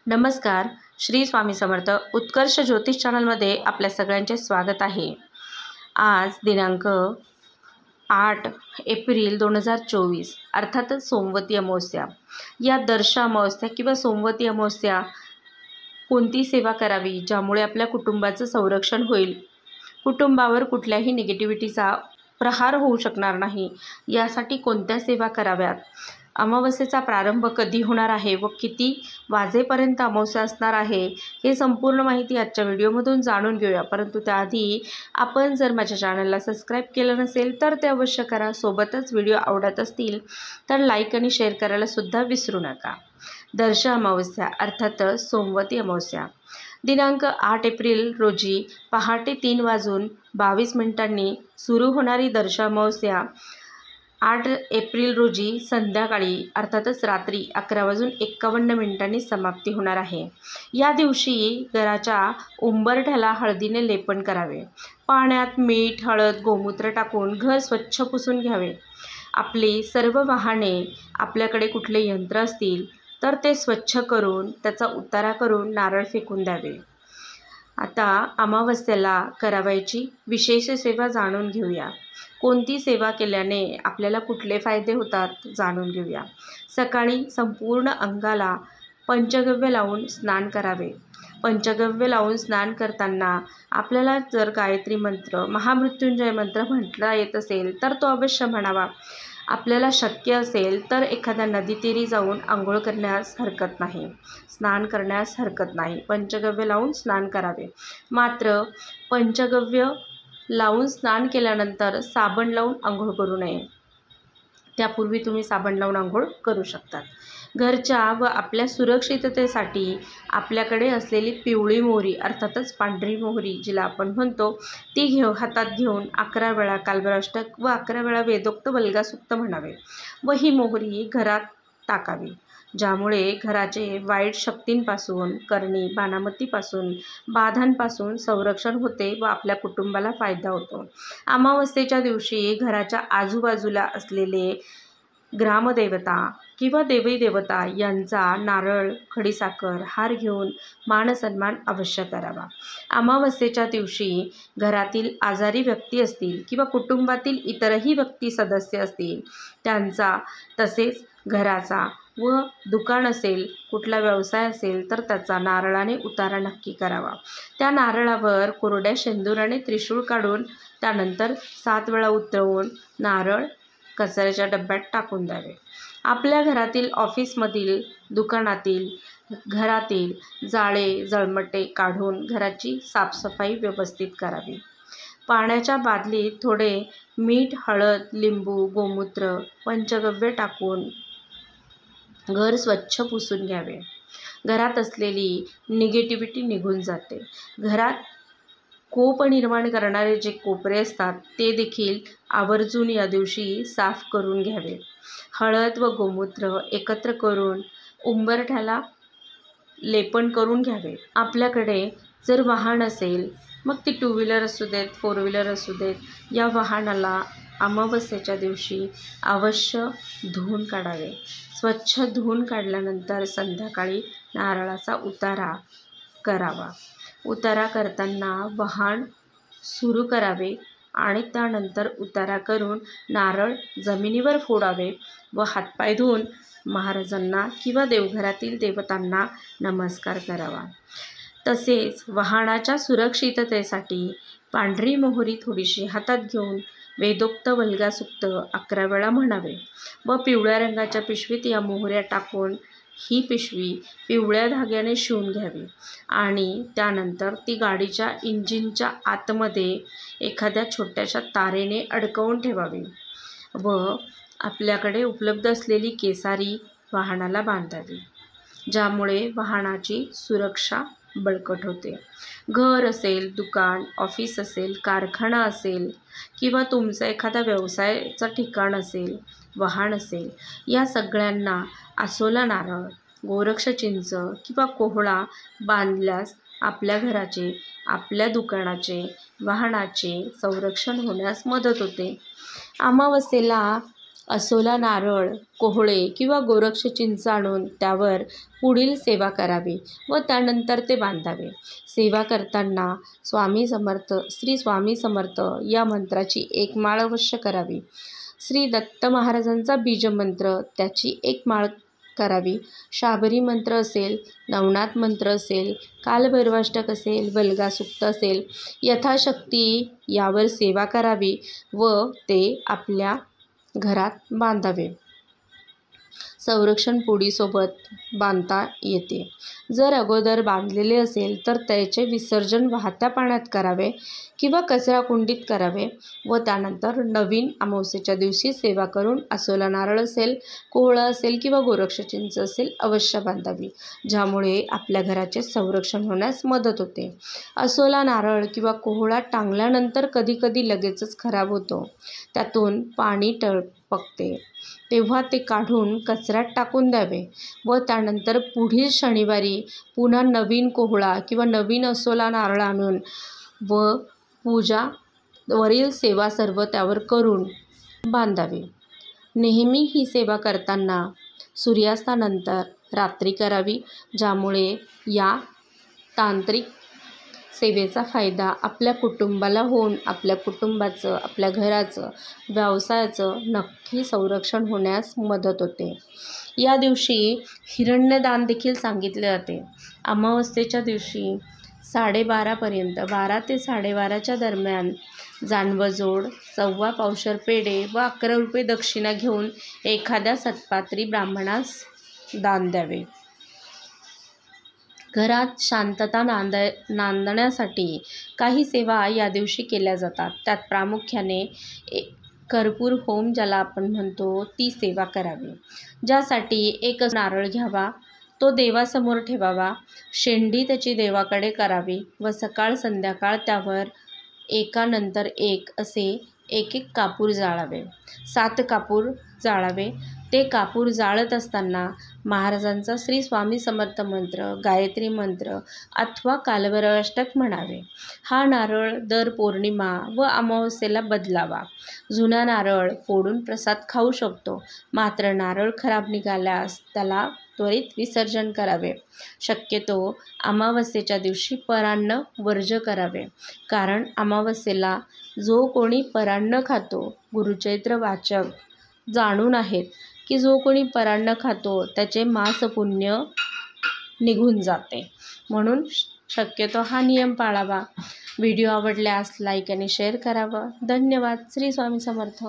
नमस्कार. श्री स्वामी समर्थ. उत्कर्ष ज्योतिष चॅनलमध्ये आपल्या सगळ्यांचे स्वागत आहे. आज दिनांक 8 एप्रिल 2024 अर्थातच सोमवती अमावस्या. या दर्श अमावस्या किंवा सोमवती अमावस्या कोणती सेवा करावी ज्यामुळे आपल्या कुटुंबाचं संरक्षण होईल, कुटुंबावर कुठल्याही निगेटिव्हिटीचा प्रहार होऊ शकणार नाही, यासाठी कोणत्या सेवा कराव्यात, अमावस्येचा प्रारंभ कधी होणार आहे व किती वाजेपर्यंत अमावस्या असणार आहे, हे संपूर्ण माहिती आजच्या व्हिडिओमधून जाणून घेऊया. परंतु त्याआधी आपण जर माझ्या चॅनलला सबस्क्राईब केलं नसेल तर ते अवश्य करा. सोबतच व्हिडिओ आवडत असतील तर लाईक आणि शेअर करायला सुद्धा विसरू नका. दर्श अमावस्या अर्थातच सोमवती अमावस्या दिनांक 8 एप्रिल रोजी पहाटे 3:22 सुरू होणारी दर्श अमावस्या 8 एप्रिल रोजी संध्याकाळी अर्थातच रात्री 11:51 समाप्ती होणार आहे. या दिवशी घराच्या उंबरठ्याला हळदीने लेपन करावे. पाण्यात मीठ, हळद, गोमूत्र टाकून घर स्वच्छ पुसून घ्यावे. आपली सर्व वाहने, आपल्याकडे कुठले यंत्र असतील तर ते स्वच्छ करून त्याचा उतारा करून नारळ फेकून द्यावे. आता अमावस्येला करावयाची विशेष सेवा जाणून घेऊया. कोणती सेवा केल्याने आपल्याला कुठले फायदे होतात जाणून घेऊया. सकाळी संपूर्ण अंगाला पंचगव्य लावून स्नान करावे. पंचगव्य लावून स्नान करताना आपल्याला जर गायत्री मंत्र, महामृत्युंजय मंत्र म्हटला येत असेल तर तो अवश्य म्हणावा. आपल्याला शक्य असेल तर एखाद्या नदीतीरी जाऊन आंघोळ करण्यास हरकत नाही, स्नान करण्यास हरकत नाही. पंचगव्य लावून स्नान करावे. मात्र पंचगव्य लावून स्नान केल्यानंतर साबण लावून आंघोळ करू नये. त्यापूर्वी तुम्ही साबण लावून आंघोळ करू शकतात. घरच्या व आपल्या सुरक्षिततेसाठी आपल्याकडे असलेली पिवळी मोहरी अर्थातच पांढरी मोहरी जिला आपण म्हणतो ती हातात घेऊन 11 वेळा कालभैरवाष्टक व 11 वेळा वेदोक्त वल्गासुक्त म्हणावे व ही मोहरी घरात टाकावी, ज्यामुळे घराचे वाईट शक्तींपासून, करणी बाणामतीपासून, बाधांपासून संरक्षण होते व आपल्या कुटुंबाला फायदा होतो. अमावस्येच्या दिवशी घराच्या आजूबाजूला असलेले ग्रामदेवता किंवा देवी देवता यांचा नारळ, खडीसाखर, हार घेऊन मानसन्मान अवश्य करावा. अमावस्येच्या दिवशी घरातील आजारी व्यक्ती असतील किंवा कुटुंबातील इतरही व्यक्ती सदस्य असतील त्यांचा, तसेच घराचा व दुकान असेल, कुठला व्यवसाय असेल तर त्याचा नारळाने उतारा नक्की करावा. त्या नारळावर कोरड्या शेंदुराने त्रिशूळ काढून त्यानंतर 7 वेळा उतरवून नारळ कचऱ्याच्या डब्यात टाकून द्यावे. आपल्या घरातील, ऑफिसमधील, दुकानातील, घरातील जाळे जळमटे काढून घराची साफसफाई व्यवस्थित करावी. पाण्याच्या बादलीत थोडे मीठ, हळद, लिंबू, गोमूत्र, पंचगव्य टाकून घर स्वच्छ पुसून घ्यावे. घरात असलेली निगेटिव्हिटी निघून जाते. घरात कोप निर्माण करणारे जे कोपरे असतात ते देखील आवर्जून या दिवशी साफ करून घ्यावे. हळद व गोमूत्र एकत्र करून उंबरठ्याला लेपन करून घ्यावे. आपल्याकडे जर वाहन असेल, मग ती 2 व्हीलर असू देत, 4 व्हीलर असू देत, या वाहनाला अमावस्येच्या दिवशी अवश्य धुवून काढावे. स्वच्छ धुवून काढल्यानंतर संध्याकाळी नारळाचा उतारा करावा. उतारा करताना वाहन सुरू करावे आणि त्यानंतर उतारा करून नारळ जमिनीवर फोडावे व हातपाय धुवून महाराजांना किंवा देवघरातील देवतांना नमस्कार करावा. तसेच वाहनाच्या सुरक्षिततेसाठी पांढरी मोहरी थोडीशी हातात घेऊन वेदोक्त वल्गासुक्त 11 वेळा म्हणावे व पिवळ्या रंगाच्या पिशवीत या मोहऱ्या टाकून ही पिशवी पिवळ्या धाग्याने शिवून घ्यावी आणि त्यानंतर ती गाडीच्या इंजिनच्या आतमध्ये एखाद्या छोट्याशा तारेने अडकवून ठेवावी व आपल्याकडे उपलब्ध असलेली केसारी वाहनाला बांधावी, ज्यामुळे वाहनाची सुरक्षा बळकट होते. घर असेल, दुकान, ऑफिस असेल, कारखाना असेल किंवा तुमचं एखादा व्यवसायाचं ठिकाण असेल, वाहन असेल, या सगळ्यांना आसोला नारळ, गोरक्ष चिंच किंवा कोहळा बांधल्यास आपल्या घराचे, आपल्या दुकानाचे, वाहनाचे संरक्षण होण्यास मदत होते. अमावस्येला असोला नारळ, कोहळे किंवा गोरक्ष चिंच आणून त्यावर पुढील सेवा करावी व त्यानंतर ते बांधावे. सेवा करताना स्वामी समर्थ, श्री स्वामी समर्थ या मंत्राची एक माळ अवश्य करावी. श्री दत्त महाराजांचा बीजमंत्र त्याची एक माळ करावी. शाबरी मंत्र असेल, नवनाथ मंत्र असेल, कालभैरवाष्टक असेल, वल्गासुक्त असेल, यथाशक्ती यावर सेवा करावी व ते आपल्या घरात बांधावे. संरक्षण पुडीसोबत बांधता येते. जर अगोदर बांधलेले असेल तर त्याचे विसर्जन वाहत्या पाण्यात करावे किंवा कचराकुंडीत करावे व त्यानंतर नवीन अमावस्येच्या दिवशी सेवा करून असोला नारळ असेल, कोहळा असेल किंवा गोरक्ष चिंच असेल अवश्य बांधावी, ज्यामुळे आपल्या घराचे संरक्षण होण्यास मदत होते. असोला नारळ किंवा कोहळा टांगल्यानंतर कधीकधी लगेचच खराब होतो, त्यातून पाणी टपकते, तेव्हा ते काढून कचऱ्यात टाकून द्यावे व त्यानंतर पुढील शनिवारी पुन्हा नवीन कोहळा किंवा नवीन असोला नारळ आणून व पूजा वरील सेवा सर्व त्यावर करून बांधावी. नेहमी ही सेवा करताना सूर्यास्तानंतर रात्री करावी, ज्यामुळे या तांत्रिक सेवेचा फायदा आपल्या कुटुंबाला होऊन आपल्या कुटुंबाचं, आपल्या घराचं, व्यवसायाचं नक्की संरक्षण होण्यास मदत होते. या दिवशी हिरण्यदान देखील सांगितले जाते. अमावस्येच्या दिवशी 12:30पर्यंत 12 ते 12:30च्या दरम्यान जानवजोड, 1.25 पावशर पेढे व 11 रुपये दक्षिणा घेऊन एखाद्या सत्पात्री ब्राह्मणास दान द्यावे. घरात शांतता नांदण्यासाठी काही सेवा या दिवशी केल्या जातात. त्यात प्रामुख्याने कर्पूर होम ज्याला आपण म्हणतो ती सेवा करावी, ज्यासाठी एक नारळ घ्यावा, तो देवासमोर ठेवावा, शेंडी त्याची देवाकडे करावी व सकाळ संध्याकाळ त्यावर एकानंतर एक असे एक कापूर जाळावे. 7 कापूर जाळावे. ते कापूर जाळत असताना महाराजांचा श्री स्वामी समर्थ मंत्र, गायत्री मंत्र अथवा कालभैरवाष्टक म्हणावे. हा नारळ दर पौर्णिमा व अमावस्येला बदलावा. जुना नारळ फोडून प्रसाद खाऊ शकतो, मात्र नारळ खराब निघाल्यास त्याला त्वरित विसर्जन करावे. शक्यतो अमावस्येच्या दिवशी परान्न वर्ज्य करावे, कारण अमावस्येला जो कोणी परान्न खातो, गुरुचरित्र वाचक जाणून आहेत की जो कोणी परान्न खातो त्याचे मासपुण्य निघून जाते, म्हणून शक्यतो हा नियम पाळावा. व्हिडिओ आवडल्यास लाईक आणि शेअर करावा. धन्यवाद. श्री स्वामी समर्थ.